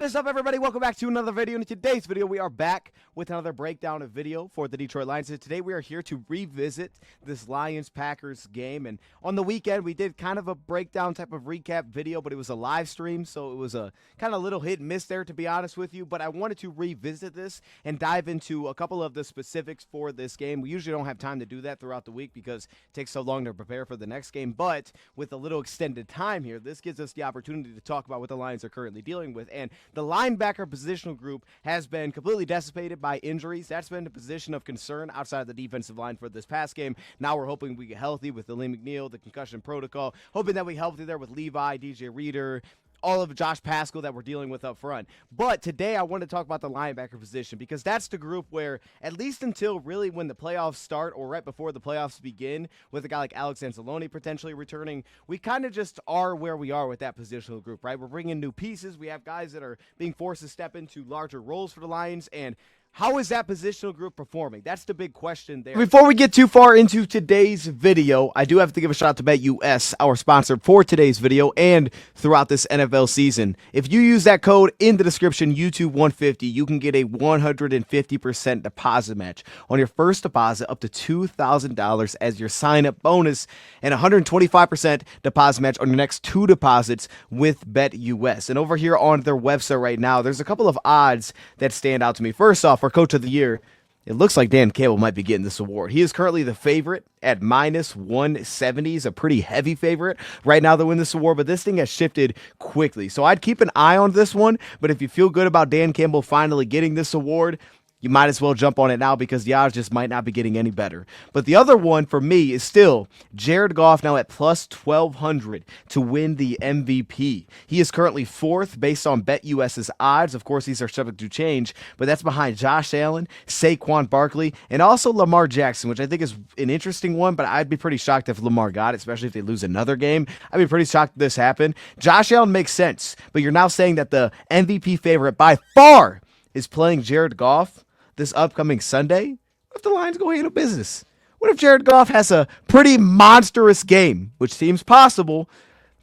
What's up, everybody? Welcome back to another video. In today's video, we are back with another breakdown of video for the Detroit Lions. And today, we are here to revisit this Lions-Packers game. And on the weekend, we did kind of a breakdown type of recap video, but it was a live stream, so it was a kind of little hit and miss there, to be honest with you. But I wanted to revisit this and dive into a couple of the specifics for this game. We usually don't have time to do that throughout the week because it takes so long to prepare for the next game. But with a little extended time here, this gives us the opportunity to talk about what the Lions are currently dealing with. And the linebacker positional group has been completely decimated by injuries. That's been a position of concern outside of the defensive line for this past game. Now we're hoping we get healthy with Lee McNeil, the concussion protocol, hoping that we healthy there with Levi, DJ Reader, all of Josh Pascal that we're dealing with up front. But today I want to talk about the linebacker position because that's the group where, at least until really when the playoffs start or right before the playoffs begin, with a guy like Alex Anzalone potentially returning, we kind of just are where we are with that positional group, right? We're bringing new pieces. We have guys that are being forced to step into larger roles for the Lions, and how is that positional group performing? That's the big question there. Before we get too far into today's video, I do have to give a shout out to BetUS, our sponsor for today's video and throughout this NFL season. If you use that code in the description, YouTube150, you can get a 150% deposit match on your first deposit up to $2,000 as your sign-up bonus, and 125% deposit match on your next two deposits with BetUS. And over here on their website right now, there's a couple of odds that stand out to me. First off, for Coach of the Year, it looks like Dan Campbell might be getting this award. He is currently the favorite at minus 170. He's a pretty heavy favorite right now to win this award, but this thing has shifted quickly. So I'd keep an eye on this one, but if you feel good about Dan Campbell finally getting this award, you might as well jump on it now because the odds just might not be getting any better. But the other one for me is still Jared Goff, now at plus 1,200 to win the MVP. He is currently fourth based on BetUS's odds. Of course, these are subject to change, but that's behind Josh Allen, Saquon Barkley, and also Lamar Jackson, which I think is an interesting one, but I'd be pretty shocked if Lamar got it, especially if they lose another game. I'd be pretty shocked if this happened. Josh Allen makes sense, but you're now saying that the MVP favorite by far is playing Jared Goff this upcoming Sunday. What if the Lions go handle business? What if Jared Goff has a pretty monstrous game, which seems possible?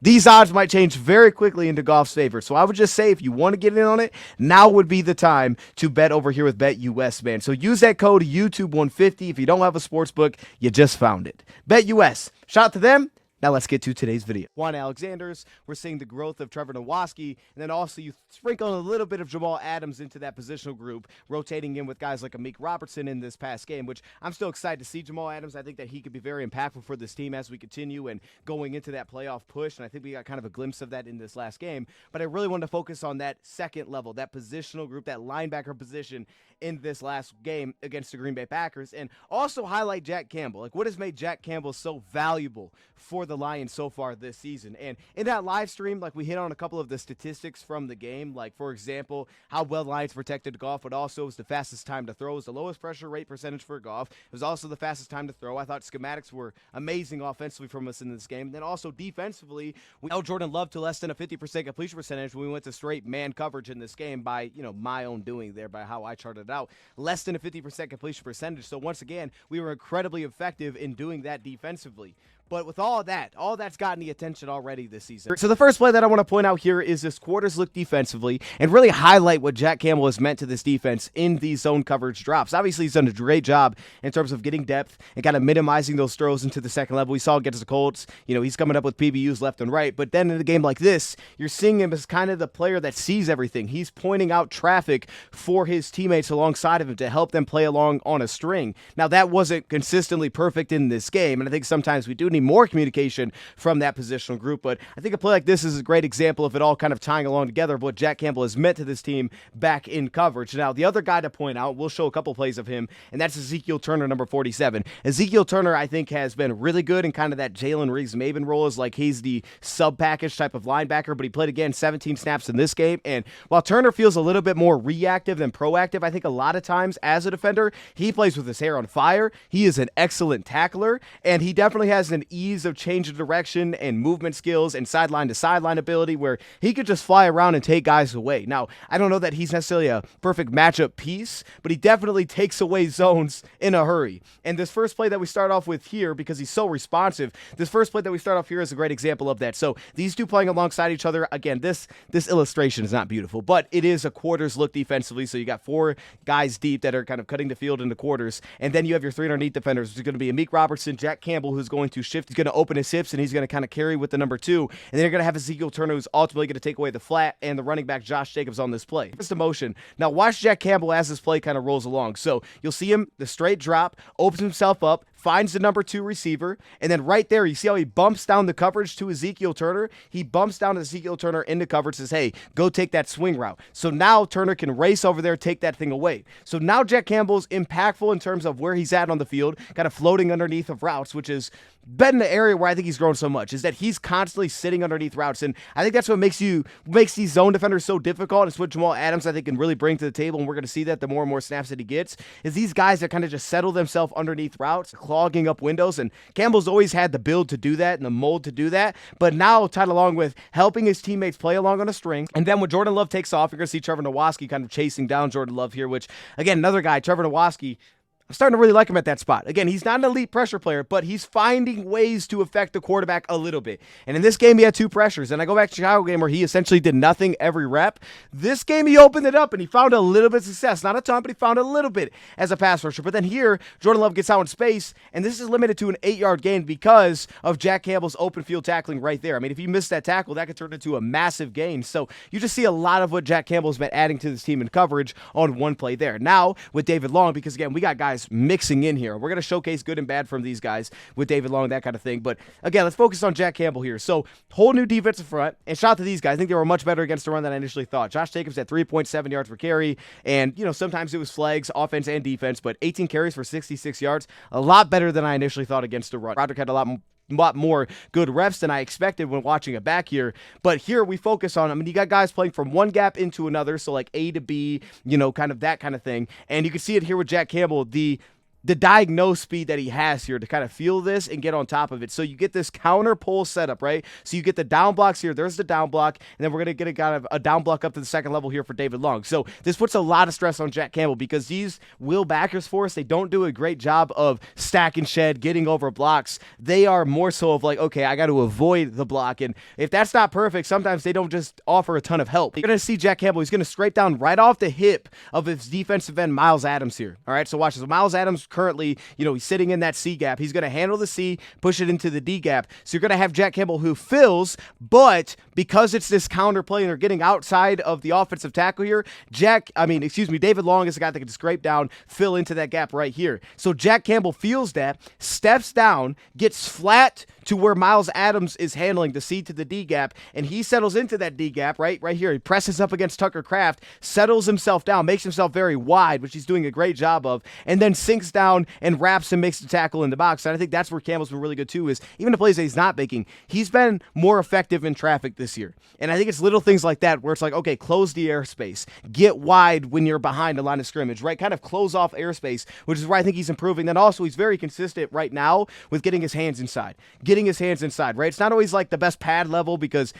These odds might change very quickly into Goff's favor. So I would just say if you want to get in on it, now would be the time to bet over here with BetUS, man. So use that code YouTube150. If you don't have a sports book, you just found it. BetUS. Shout out to them. Now let's get to today's video. Kwon Alexander's, we're seeing the growth of Trevor Nowatzki, and then also you sprinkle a little bit of Jamal Adams into that positional group, rotating in with guys like Amik Robertson in this past game, which I'm still excited to see Jamal Adams. I think that he could be very impactful for this team as we continue and going into that playoff push, and I think we got kind of a glimpse of that in this last game. But I really wanted to focus on that second level, that positional group, that linebacker position in this last game against the Green Bay Packers, and also highlight Jack Campbell. Like, what has made Jack Campbell so valuable for the Lions so far this season? And in that live stream, like, we hit on a couple of the statistics from the game, like, for example, how well the Lions protected Goff, but also it was the fastest time to throw. It was the lowest pressure rate percentage for Goff. It was also the fastest time to throw. I thought schematics were amazing offensively from us in this game. And then also defensively, we held Jordan Love to less than a 50% completion percentage when we went to straight man coverage in this game by, my own doing there, by how I charted it out. Less than a 50% completion percentage. So once again, we were incredibly effective in doing that defensively. But with all that's gotten the attention already this season. So the first play that I want to point out here is this quarters look defensively and really highlight what Jack Campbell has meant to this defense in these zone coverage drops. Obviously, he's done a great job in terms of getting depth and kind of minimizing those throws into the second level. We saw against the Colts, he's coming up with PBUs left and right. But then in a game like this, you're seeing him as kind of the player that sees everything. He's pointing out traffic for his teammates alongside of him to help them play along on a string. Now, that wasn't consistently perfect in this game, and I think sometimes we do need more communication from that positional group, but I think a play like this is a great example of it all kind of tying along together of what Jack Campbell has meant to this team back in coverage. Now, the other guy to point out, we'll show a couple plays of him, and that's Ezekiel Turner, number 47. Ezekiel Turner, I think, has been really good in kind of that Jalen Reeves-Maven role, as like he's the sub-package type of linebacker, but he played again 17 snaps in this game, and while Turner feels a little bit more reactive than proactive, I think a lot of times as a defender, he plays with his hair on fire. He is an excellent tackler, and he definitely has an ease of change of direction and movement skills and sideline to sideline ability where he could just fly around and take guys away. Now, I don't know that he's necessarily a perfect matchup piece, but he definitely takes away zones in a hurry. And this first play that we start off with here, because he's so responsive, this first play that we start off here is a great example of that. So these two playing alongside each other, again, this illustration is not beautiful, but it is a quarters look defensively. So you got 4 guys deep that are kind of cutting the field into quarters, and then you have your 3 underneath defenders, which is going to be Amik Robertson, Jack Campbell, who's going to shift. He's going to open his hips, and he's going to kind of carry with the number 2, and then you're going to have Ezekiel Turner, who's ultimately going to take away the flat, and the running back Josh Jacobs on this play. Just a motion. Now watch Jack Campbell as this play kind of rolls along. So you'll see him, the straight drop, opens himself up, finds the number 2 receiver, and then right there, you see how he bumps down the coverage to Ezekiel Turner? He bumps down to Ezekiel Turner into coverage, says, hey, go take that swing route. So now Turner can race over there, take that thing away. So now Jack Campbell's impactful in terms of where he's at on the field, kind of floating underneath of routes, which is been the area where I think he's grown so much, is that he's constantly sitting underneath routes. And I think that's what makes these zone defenders so difficult. It's what Jamal Adams, I think, can really bring to the table, and we're going to see that the more and more snaps that he gets, is these guys that kind of just settle themselves underneath routes, clogging up windows. And Campbell's always had the build to do that and the mold to do that, but now tied along with helping his teammates play along on a string. And then when Jordan Love takes off, you're going to see Trevor Nowatzki kind of chasing down Jordan Love here, which, again, another guy, Trevor Nowatzki, I'm starting to really like him at that spot. Again, he's not an elite pressure player, but he's finding ways to affect the quarterback a little bit. And in this game, he had 2 pressures. And I go back to the Chicago game where he essentially did nothing every rep. This game, he opened it up, and he found a little bit of success. Not a ton, but he found a little bit as a pass rusher. But then here, Jordan Love gets out in space, and this is limited to an 8-yard gain because of Jack Campbell's open field tackling right there. I mean, if you miss that tackle, that could turn into a massive gain. So you just see a lot of what Jack Campbell's been adding to this team in coverage on one play there. Now, with David Long, because, again, we got guys mixing in here. We're going to showcase good and bad from these guys with David Long, that kind of thing. But again, let's focus on Jack Campbell here. So whole new defensive front, and shout out to these guys. I think they were much better against the run than I initially thought. Josh Jacobs had 3.7 yards per carry, and sometimes it was flags, offense and defense, but 18 carries for 66 yards, a lot better than I initially thought against the run. Roderick had a lot more good reps than I expected when watching it back here. But here we focus on, I mean, you got guys playing from one gap into another, so like A to B, kind of that kind of thing. And you can see it here with Jack Campbell, the diagnose speed that he has here to kind of feel this and get on top of it. So you get this counter pull setup, right? So you get the down blocks here. There's the down block, and then we're going to get a kind of a down block up to the second level here for David Long. So this puts a lot of stress on Jack Campbell because these will backers for us, they don't do a great job of stack and shed, getting over blocks. They are more so of like, okay, I got to avoid the block. And if that's not perfect, sometimes they don't just offer a ton of help. You're going to see Jack Campbell, he's going to scrape down right off the hip of his defensive end, Miles Adams here. All right, so watch this. Miles Adams currently, he's sitting in that C gap. He's going to handle the C, push it into the D gap. So you're going to have Jack Campbell who fills, but because it's this counter play and they're getting outside of the offensive tackle here, David Long is the guy that can scrape down, fill into that gap right here. So Jack Campbell feels that, steps down, gets flat to where Miles Adams is handling the C to the D gap, and he settles into that D gap right here. He presses up against Tucker Kraft, settles himself down, makes himself very wide, which he's doing a great job of, and then sinks down and wraps and makes the tackle in the box. And I think that's where Campbell's been really good too, is even the plays that he's not making, he's been more effective in traffic this year. And I think it's little things like that where it's like, okay, close the airspace, get wide when you're behind the line of scrimmage, right? Kind of close off airspace, which is where I think he's improving. Then also he's very consistent right now with getting his hands inside, right? It's not always like the best pad level because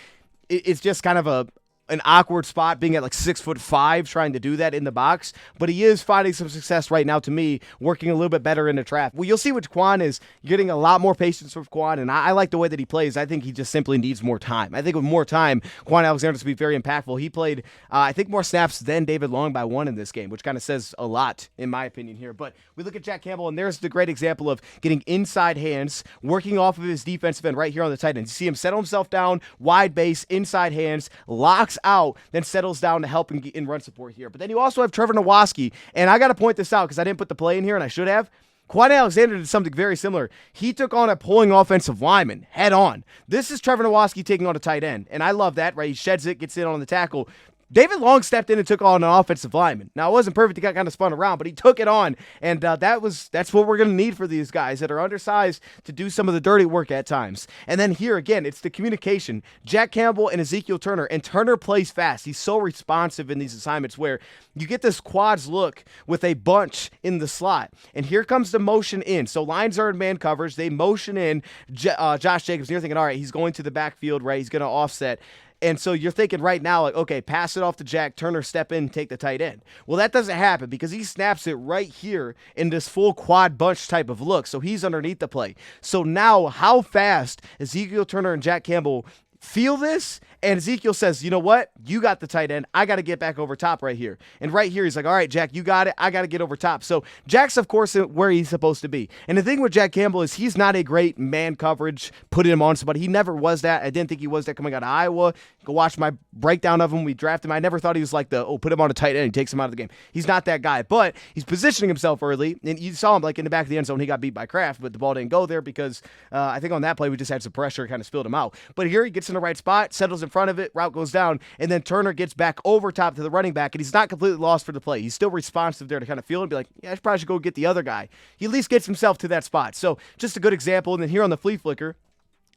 it's just kind of an awkward spot being at like 6'5", trying to do that in the box, but he is finding some success right now to me, working a little bit better in the trap. Well, you'll see with Kwon is getting a lot more patience with Kwon, and I like the way that he plays. I think he just simply needs more time. I think with more time, Kwon Alexander's going to be very impactful. He played, I think, more snaps than David Long by 1 in this game, which kind of says a lot in my opinion here. But we look at Jack Campbell, and there's the great example of getting inside hands, working off of his defensive end right here on the tight end. You see him settle himself down, wide base, inside hands, locks out, then settles down to help in run support here. But then you also have Trevor Nowatzki, and I got to point this out because I didn't put the play in here, and I should have. Kwon Alexander did something very similar. He took on a pulling offensive lineman head on. This is Trevor Nowatzki taking on a tight end, and I love that, right? He sheds it, gets in on the tackle. David Long stepped in and took on an offensive lineman. Now, it wasn't perfect. He got kind of spun around, but he took it on, and that's what we're going to need for these guys that are undersized to do some of the dirty work at times. And then here, again, it's the communication. Jack Campbell and Ezekiel Turner, and Turner plays fast. He's so responsive in these assignments where you get this quads look with a bunch in the slot, and here comes the motion in. So lines are in man coverage. They motion in Josh Jacobs, and you're thinking, all right, he's going to the backfield, right? He's going to offset. And so you're thinking right now, like, okay, pass it off to Jack, Turner, step in, take the tight end. Well, that doesn't happen because he snaps it right here in this full quad bunch type of look. So he's underneath the play. So now how fast Ezekiel Turner and Jack Campbell feel this, and Ezekiel says, you know what? You got the tight end. I got to get back over top right here. And right here, he's like, all right, Jack, you got it. I got to get over top. So Jack's, of course, where he's supposed to be. And the thing with Jack Campbell is he's not a great man coverage, putting him on somebody. He never was that. I didn't think he was that coming out of Iowa. Go watch my breakdown of him. We drafted him. I never thought he was like put him on a tight end. He takes him out of the game. He's not that guy. But he's positioning himself early. And you saw him like in the back of the end zone. He got beat by Kraft, but the ball didn't go there because I think on that play we just had some pressure, kind of spilled him out. But here he gets in the right spot, settles in front of it, route goes down, and then Turner gets back over top to the running back, and he's not completely lost for the play. He's still responsive there to kind of feel it and be like, yeah, I probably should go get the other guy. He at least gets himself to that spot. So just a good example. And then here on the flea flicker,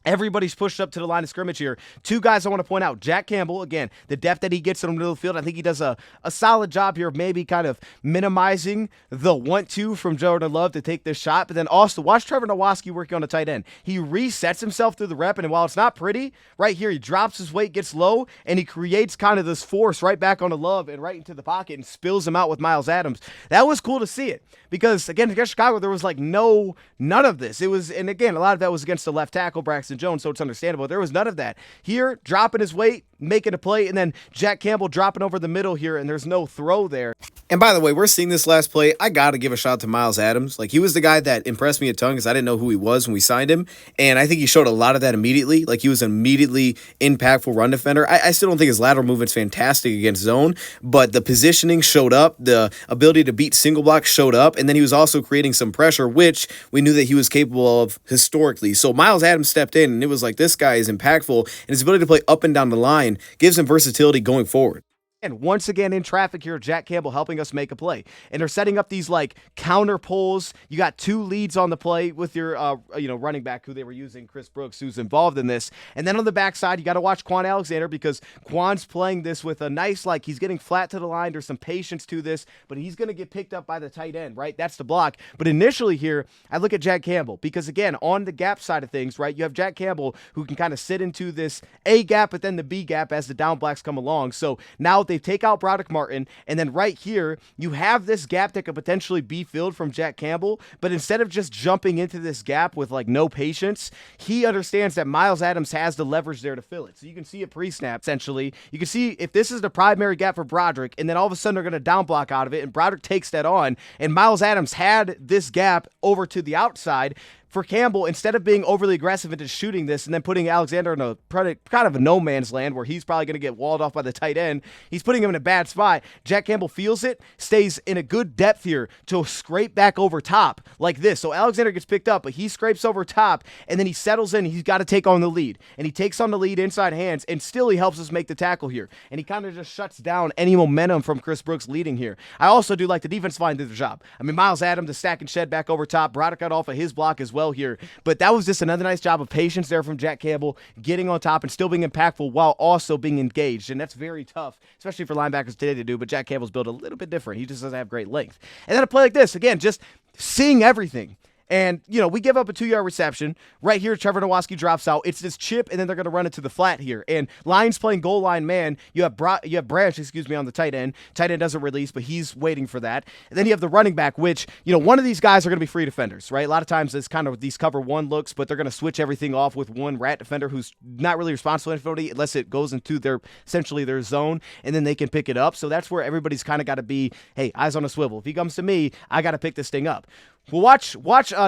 everybody's pushed up to the line of scrimmage here. Two guys I want to point out. Jack Campbell, again, the depth that he gets in the middle of the field, I think he does a solid job here of maybe kind of minimizing the want-to from Jordan Love to take this shot. But then also, watch Trevor Nowatzki working on the tight end. He resets himself through the rep, and while it's not pretty, right here, he drops his weight, gets low, and he creates kind of this force right back onto Love and right into the pocket and spills him out with Miles Adams. That was cool to see it because, again, against Chicago, there was like none of this. It was, and again, a lot of that was against the left tackle, Braxton Jones, so it's understandable. There was none of that. Here, dropping his weight, making a play, and then Jack Campbell dropping over the middle here, and there's no throw there. And by the way, we're seeing this last play. I got to give a shout out to Miles Adams. Like, he was the guy that impressed me a ton because I didn't know who he was when we signed him, and I think he showed a lot of that immediately. Like, he was an immediately impactful run defender. I still don't think his lateral movement's fantastic against zone, but the positioning showed up, the ability to beat single block showed up, and then he was also creating some pressure, which we knew that he was capable of historically. So Miles Adams stepped in, and it was like, this guy is impactful, and his ability to play up and down the line gives him versatility going forward. And once again in traffic here, Jack Campbell helping us make a play. And they're setting up these like counter pulls. You got two leads on the play with your running back who they were using, Chris Brooks, who's involved in this. And then on the backside, you got to watch Kwon Alexander because Kwon's playing this with a nice, like, he's getting flat to the line. There's some patience to this, but he's going to get picked up by the tight end, right? That's the block. But initially here, I look at Jack Campbell because, again, on the gap side of things, right, you have Jack Campbell who can kind of sit into this A gap, but then the B gap as the down blacks come along. So now they take out Broderick Martin, and then right here, you have this gap that could potentially be filled from Jack Campbell, but instead of just jumping into this gap with like no patience, he understands that Miles Adams has the leverage there to fill it. So you can see it pre-snap, essentially. You can see if this is the primary gap for Broderick, and then all of a sudden they're going to down block out of it, and Broderick takes that on, and Miles Adams had this gap over to the outside. For Campbell, instead of being overly aggressive into shooting this and then putting Alexander in a kind of a no man's land where he's probably going to get walled off by the tight end, he's putting him in a bad spot. Jack Campbell feels it, stays in a good depth here to scrape back over top like this. So Alexander gets picked up, but he scrapes over top, and then he settles in. He's got to take on the lead, and he takes on the lead inside hands, and still he helps us make the tackle here. And he kind of just shuts down any momentum from Chris Brooks leading here. I also do like the defense line did their job. I mean, Miles Adams, the stack and shed back over top, Broderick got off of his block as well here. But that was just another nice job of patience there from Jack Campbell, getting on top and still being impactful while also being engaged. And that's very tough, especially for linebackers today to do. But Jack Campbell's built a little bit different. He just doesn't have great length. And then a play like this, again, just seeing everything. And, we give up a 2-yard reception. Right here, Trevor Nowatzki drops out. It's this chip, and then they're going to run it to the flat here. And Lions playing goal line man. You have Branch, on the tight end. Tight end doesn't release, but he's waiting for that. And then you have the running back, which, one of these guys are going to be free defenders, right? A lot of times it's kind of these cover one looks, but they're going to switch everything off with one rat defender who's not really responsible for anybody unless it goes into essentially their zone, and then they can pick it up. So that's where everybody's kind of got to be, hey, eyes on a swivel. If he comes to me, I got to pick this thing up. Well, watch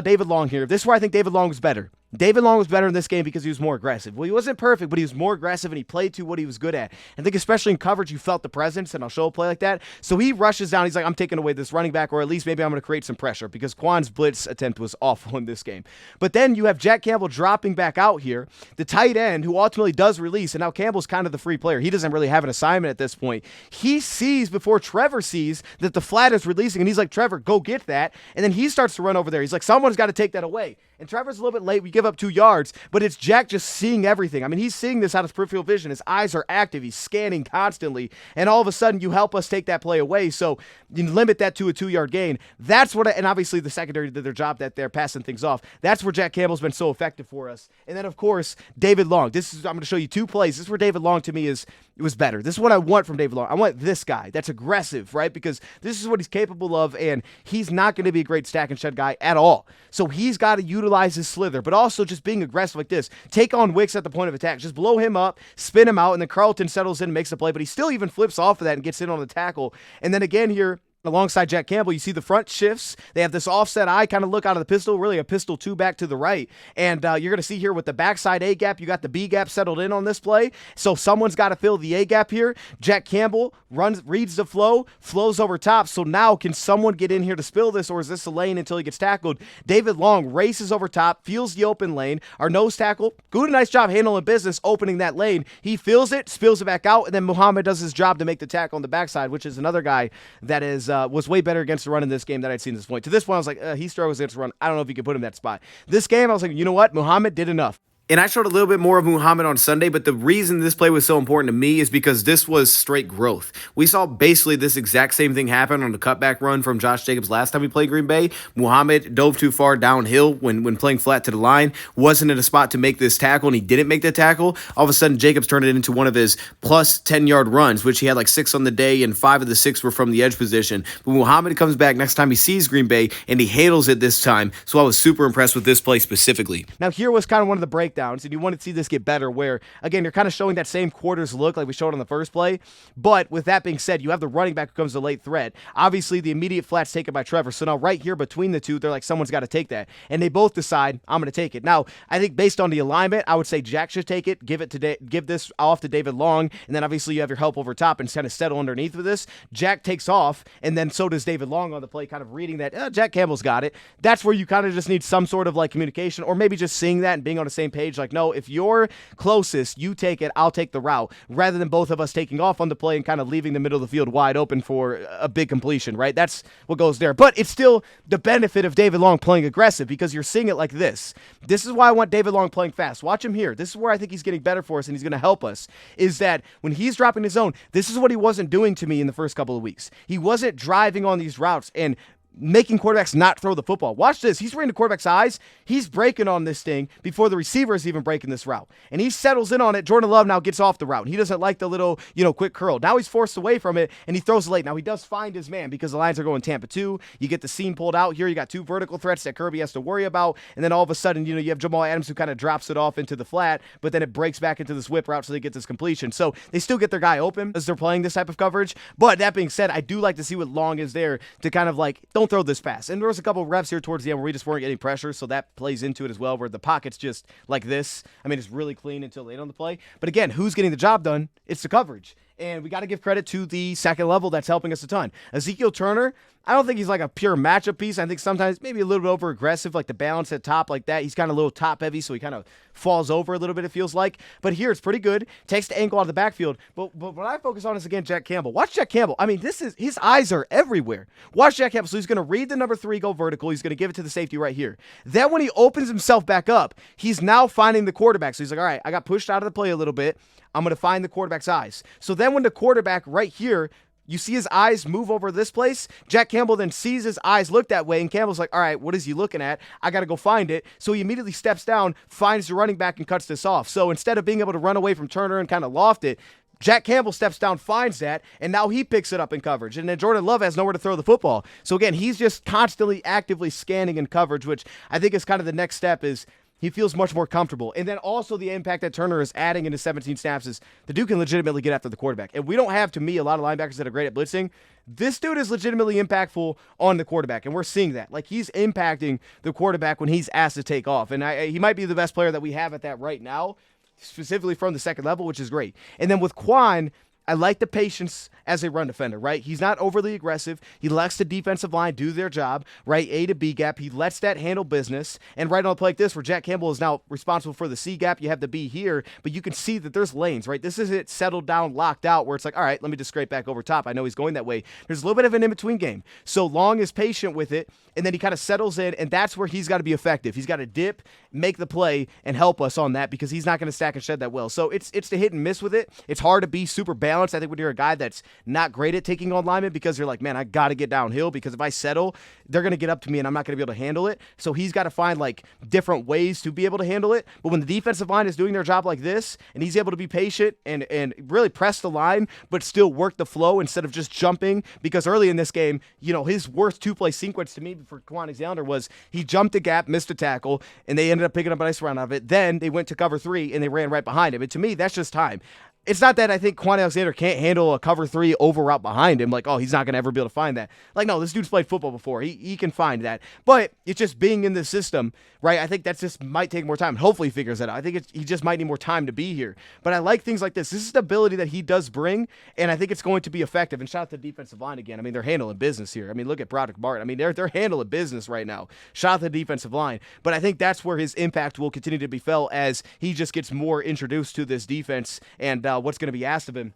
David Long here. This is where I think David Long was better. David Long was better in this game because he was more aggressive. Well, he wasn't perfect, but he was more aggressive and he played to what he was good at. I think especially in coverage, you felt the presence, and I'll show a play like that. So he rushes down. He's like, I'm taking away this running back, or at least maybe I'm going to create some pressure because Kwon's blitz attempt was awful in this game. But then you have Jack Campbell dropping back out here, the tight end who ultimately does release, and now Campbell's kind of the free player. He doesn't really have an assignment at this point. He sees before Trevor sees that the flat is releasing, and he's like, Trevor, go get that. And then he starts to run over there. He's like, someone's got to take that away. And Trevor's a little bit late. We give up 2 yards, but it's Jack just seeing everything. I mean, he's seeing this out of his peripheral vision. His eyes are active. He's scanning constantly. And all of a sudden, you help us take that play away. So you limit that to a 2-yard gain. That's what, and obviously the secondary did their job that they're passing things off. That's where Jack Campbell's been so effective for us. And then, of course, David Long. I'm going to show you 2 plays. This is where David Long, to me, it was better. This is what I want from David Long. I want this guy that's aggressive, right? Because this is what he's capable of, and he's not going to be a great stack and shed guy at all. So he's got to utilize his slither, but also just being aggressive like this. Take on Wicks at the point of attack. Just blow him up, spin him out, and then Carlton settles in and makes a play, but he still even flips off of that and gets in on the tackle. And then again here, alongside Jack Campbell, you see the front shifts. They have this offset eye kind of look out of the pistol, really a pistol 2 back to the right. And you're going to see here with the backside A gap, you got the B gap settled in on this play. So someone's got to fill the A gap here. Jack Campbell reads the flow, flows over top. So now can someone get in here to spill this, or is this a lane until he gets tackled? David Long races over top, feels the open lane. Our nose tackle, doing a nice job handling business, opening that lane. He feels it, spills it back out, and then Muhammad does his job to make the tackle on the backside, which is another guy that was way better against the run in this game that I'd seen at this point. To this point, I was like, he struggles against the run. I don't know if you could put him in that spot. This game, I was like, you know what? Muhammad did enough. And I showed a little bit more of Muhammad on Sunday, but the reason this play was so important to me is because this was straight growth. We saw basically this exact same thing happen on the cutback run from Josh Jacobs last time we played Green Bay. Muhammad dove too far downhill when playing flat to the line, wasn't in a spot to make this tackle, and he didn't make the tackle. All of a sudden, Jacobs turned it into one of his plus 10-yard runs, which he had like 6 on the day, and 5 of the 6 were from the edge position. But Muhammad comes back next time he sees Green Bay, and he handles it this time. So I was super impressed with this play specifically. Now, here was kind of one of the breakdowns, and you wanted to see this get better where, again, you're kind of showing that same quarters look like we showed on the first play. But with that being said, you have the running back who comes the late threat. Obviously, the immediate flat's taken by Trevor. So now right here between the two, they're like, someone's got to take that. And they both decide, I'm going to take it. Now, I think based on the alignment, I would say Jack should take it, give this off to David Long, and then obviously you have your help over top and kind of settle underneath with this. Jack takes off, and then so does David Long on the play, kind of reading that, Jack Campbell's got it. That's where you kind of just need some sort of like communication, or maybe just seeing that and being on the same page, like, no, if you're closest, you take it, I'll take the route, rather than both of us taking off on the play and kind of leaving the middle of the field wide open for a big completion, right? That's what goes there. But it's still the benefit of David Long playing aggressive because you're seeing it like this. This is why I want David Long playing fast. Watch him here. This is where I think he's getting better for us and he's going to help us, is that when he's dropping his zone, this is what he wasn't doing to me in the first couple of weeks. He wasn't driving on these routes and making quarterbacks not throw the football. Watch this. He's reading the quarterback's eyes. He's breaking on this thing before the receiver is even breaking this route. And he settles in on it. Jordan Love now gets off the route. He doesn't like the little, quick curl. Now he's forced away from it, and he throws late. Now he does find his man because the Lions are going Tampa 2. You get the seam pulled out here. You got 2 vertical threats that Kirby has to worry about. And then all of a sudden, you have Jamal Adams who kind of drops it off into the flat, but then it breaks back into this whip route so they get this completion. So they still get their guy open as they're playing this type of coverage. But that being said, I do like to see what Long is there to kind of like, don't throw this pass. And there was a couple of reps here towards the end where we just weren't getting pressure, so that plays into it as well, where the pocket's just like this. I mean, it's really clean until late on the play. But again, who's getting the job done? It's the coverage. And we got to give credit to the second level that's helping us a ton. Ezekiel Turner, I don't think he's like a pure matchup piece. I think sometimes maybe a little bit over aggressive, like the balance at top like that. He's kind of a little top heavy, so he kind of falls over a little bit, it feels like. But here it's pretty good. Takes the ankle out of the backfield. But what I focus on is, again, Jack Campbell. Watch Jack Campbell. I mean, his eyes are everywhere. Watch Jack Campbell. So he's going to read the number 3, go vertical. He's going to give it to the safety right here. Then when he opens himself back up, he's now finding the quarterback. So he's like, all right, I got pushed out of the play a little bit. I'm going to find the quarterback's eyes. So then when the quarterback right here, you see his eyes move over this place, Jack Campbell then sees his eyes look that way, and Campbell's like, all right, what is he looking at? I got to go find it. So he immediately steps down, finds the running back, and cuts this off. So instead of being able to run away from Turner and kind of loft it, Jack Campbell steps down, finds that, and now he picks it up in coverage. And then Jordan Love has nowhere to throw the football. So again, he's just constantly actively scanning in coverage, which I think is kind of the next step, is he feels much more comfortable. And then also the impact that Turner is adding into 17 snaps is the dude can legitimately get after the quarterback. And we don't have, to me, a lot of linebackers that are great at blitzing. This dude is legitimately impactful on the quarterback, and we're seeing that. Like, he's impacting the quarterback when he's asked to take off. And he might be the best player that we have at that right now, specifically from the second level, which is great. And then with Kwon, I like the patience as a run defender, right? He's not overly aggressive. He lets the defensive line do their job, right? A to B gap. He lets that handle business. And right on a play like this, where Jack Campbell is now responsible for the C gap, you have the B here, but you can see that there's lanes, right? This isn't settled down, locked out, where it's like, all right, let me just scrape back over top. I know he's going that way. There's a little bit of an in-between game. So Long is patient with it, and then he kind of settles in, and that's where he's got to be effective. He's got to dip, make the play, and help us on that, because he's not going to stack and shed that well. So it's the hit and miss with it. It's hard to be super balanced. I think when you're a guy that's not great at taking on linemen, because you're like, man, I got to get downhill, because if I settle, they're going to get up to me and I'm not going to be able to handle it. So he's got to find like different ways to be able to handle it. But when the defensive line is doing their job like this, and he's able to be patient and really press the line, but still work the flow instead of just jumping, because early in this game, you know, his worst two-play sequence to me for Kwon Alexander was he jumped a gap, missed a tackle, and they ended up picking up a nice round out of it. Then they went to cover 3 and they ran right behind him. And to me, that's just time. It's not that I think Kwon Alexander can't handle a cover 3 over route behind him. Like, oh, he's not going to ever be able to find that. Like, no, this dude's played football before. He can find that. But it's just being in the system, right? I think that just might take more time. Hopefully he figures that out. I think he just might need more time to be here. But I like things like this. This is the ability that he does bring, and I think it's going to be effective. And shout out to the defensive line again. I mean, they're handling business here. I mean, look at Broderick Martin. I mean, they're handling business right now. Shout out to the defensive line. But I think that's where his impact will continue to be felt as he just gets more introduced to this defense and what's going to be asked of him.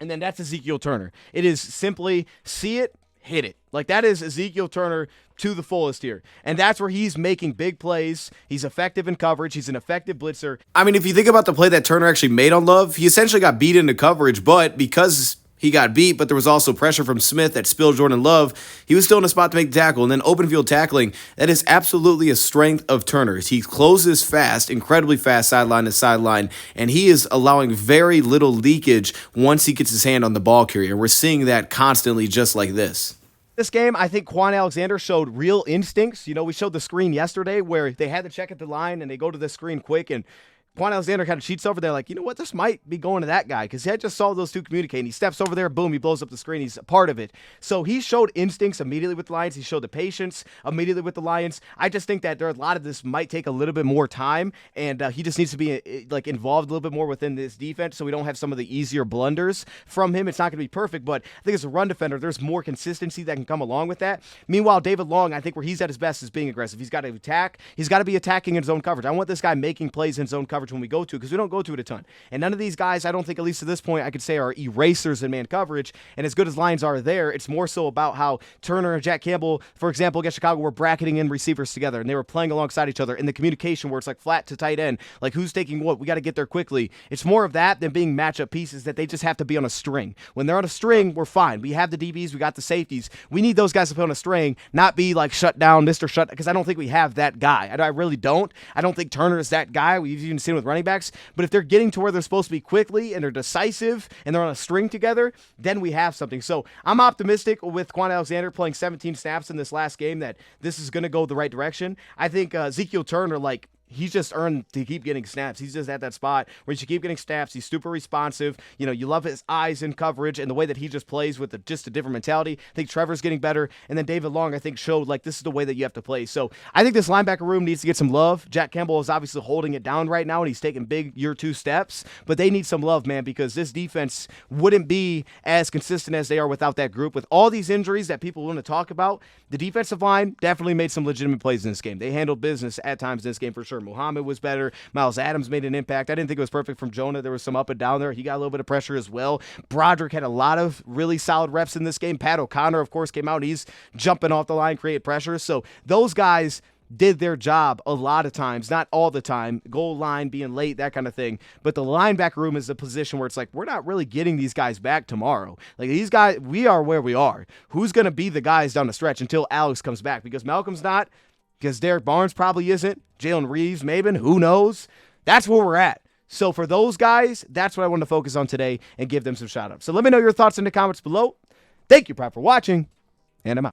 And then that's Ezekiel Turner. It is simply see it, hit it. Like, that is Ezekiel Turner to the fullest here. And that's where he's making big plays. He's effective in coverage. He's an effective blitzer. I mean, if you think about the play that Turner actually made on Love, he essentially got beat into coverage, but because he got beat, but there was also pressure from Smith that spilled Jordan Love, he was still in a spot to make the tackle. And then open field tackling, that is absolutely a strength of Turner's. He closes fast, incredibly fast, sideline to sideline, and he is allowing very little leakage once he gets his hand on the ball carrier. We're seeing that constantly just like this. This game, I think Kwon Alexander showed real instincts. You know, we showed the screen yesterday where they had to check at the line and they go to the screen quick, and Kwon Alexander kind of cheats over there like, you know what, this might be going to that guy, because I just saw those two communicating. He steps over there, boom, he blows up the screen. He's a part of it. So he showed instincts immediately with the Lions. He showed the patience immediately with the Lions. I just think that there are a lot of this might take a little bit more time, and he just needs to be like involved a little bit more within this defense so we don't have some of the easier blunders from him. It's not going to be perfect, but I think as a run defender, there's more consistency that can come along with that. Meanwhile, David Long, I think where he's at his best is being aggressive. He's got to attack. He's got to be attacking in zone coverage. I want this guy making plays in zone coverage when we go to, because we don't go to it a ton. And none of these guys, I don't think, at least to this point, I could say are erasers in man coverage. And as good as Lions are there, it's more so about how Turner and Jack Campbell, for example, against Chicago, were bracketing in receivers together, and they were playing alongside each other in the communication where it's like flat to tight end, like who's taking what, we got to get there quickly. It's more of that than being matchup pieces that they just have to be on a string. When they're on a string, we're fine. We have the DBs, we got the safeties. We need those guys to play on a string, not be like shut down, Mr. Shut, because I don't think we have that guy. I really don't. I don't think Turner is that guy. We've even seen with running backs. But if they're getting to where they're supposed to be quickly and they're decisive and they're on a string together, then we have something. So I'm optimistic with Kwon Alexander playing 17 snaps in this last game that this is going to go the right direction. I think Ezekiel Turner, like, he's just earned to keep getting snaps. He's just at that spot where he should keep getting snaps. He's super responsive. You know, you love his eyes in coverage and the way that he just plays with just a different mentality. I think Trevor's getting better. And then David Long, I think, showed, like, this is the way that you have to play. So I think this linebacker room needs to get some love. Jack Campbell is obviously holding it down right now, and he's taking big year 2 steps. But they need some love, man, because this defense wouldn't be as consistent as they are without that group. With all these injuries that people want to talk about, the defensive line definitely made some legitimate plays in this game. They handled business at times in this game for sure. Muhammad was better. Miles Adams made an impact. I didn't think it was perfect from Jonah. There was some up and down there. He got a little bit of pressure as well. Broderick had a lot of really solid reps in this game. Pat O'Connor, of course, came out, and he's jumping off the line, created pressure. So those guys did their job a lot of times, not all the time, goal line, being late, that kind of thing. But the linebacker room is a position where it's like, we're not really getting these guys back tomorrow. Like, these guys, we are where we are. Who's going to be the guys down the stretch until Alex comes back? Because Malcolm's not, because Derek Barnes probably isn't, Jalen Reeves, maybe, who knows? That's where we're at. So for those guys, that's what I want to focus on today and give them some shout-outs. So let me know your thoughts in the comments below. Thank you, Pride, for watching, and I'm out.